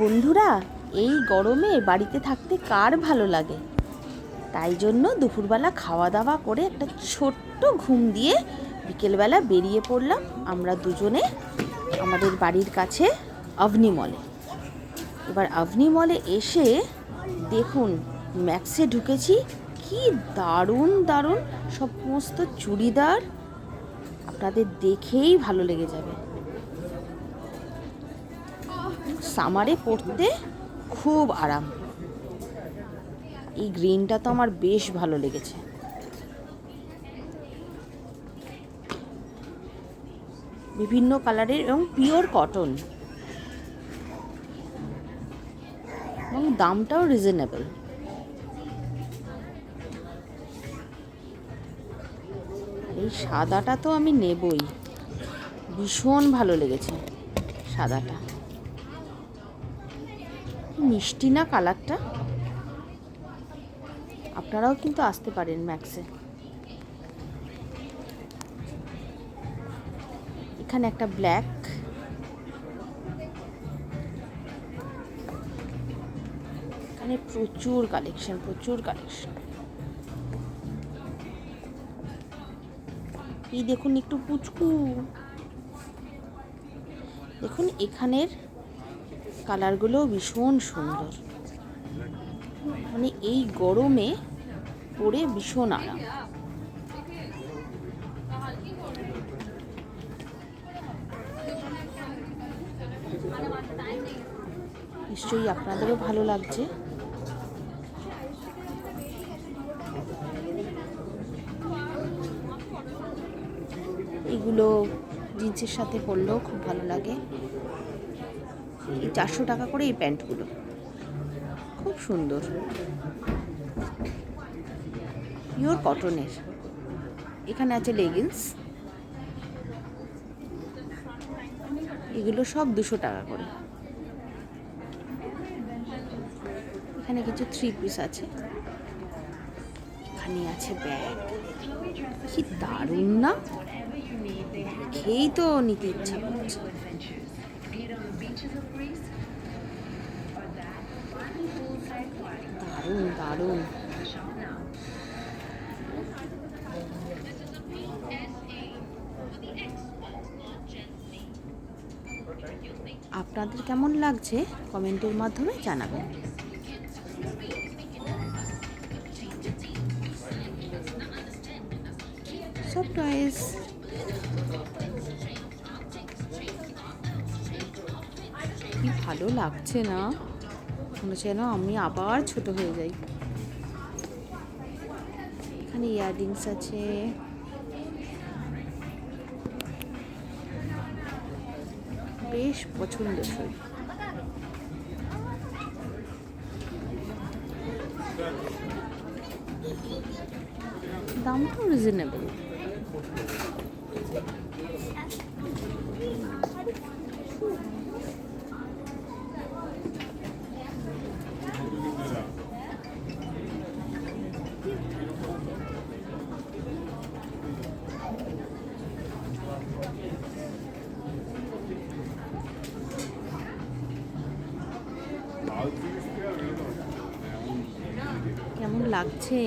বন্ধুরা, এই গরমে বাড়িতে থাকতে কার ভালো লাগে? তাই জন্য দুপুরবেলা খাওয়া দাওয়া করে একটা ছোট্ট ঘুম দিয়ে বিকেলবেলা বেরিয়ে পড়লাম আমরা দুজনে আমাদের বাড়ির কাছে আভনি মলে। এবার আভনি মলে এসে দেখুন, ম্যাক্সে ঢুকেছি। কি দারুণ দারুণ সমস্ত চুড়িদার, আপনাদের দেখেই ভালো লেগে যাবে। সামারে পরতে খুব আরাম। এই গ্রিনটা তো আমার বেশ ভালো লেগেছে। বিভিন্ন কালারের এবং পিওর কটন, এবং দামটাও রিজনেবল। এই সাদাটা তো আমি নেবই, ভীষণ ভালো লেগেছে সাদাটা। মিষ্টি না কালারটা? আপনারাও কিন্তু আসতে পারেন ম্যাক্সে। এখানে একটা ব্ল্যাক, এখানে প্রচুর কালেকশন। এই দেখুন, একটু পুচকু দেখুন, এখানের কালারগুলো ভীষণ সুন্দর। মানে এই গরমে পরে ভীষণ আরাম। নিশ্চয়ই আপনাদেরও ভালো লাগছে। এগুলো জিন্সের সাথে পরলেও খুব ভালো লাগে। এই 400 টাকা করে এই প্যান্টগুলো, খুব সুন্দর, পিওর কটনের। এখানে আছে লেগিংস, এগুলো সব 200 টাকা করে। এখানে কিছু 3 পিস আছে। এখানে আছে ব্যাগ, কি দারুণ না? খেয়েই তো নিতে ইচ্ছা করছে। দারুণ দারুণ। আপনাদের কেমন লাগছে কমেন্টের মাধ্যমে জানাবেন। সব টয়েস। কি ভালো লাগছে না? মনে হচ্ছে যেন আমি আবার ছোট হয়ে যাই। এখানে ইয়াররিংস আছে, বেশ পছন্দসই। দামটাও রিজনেবল। কেমন লাগছে?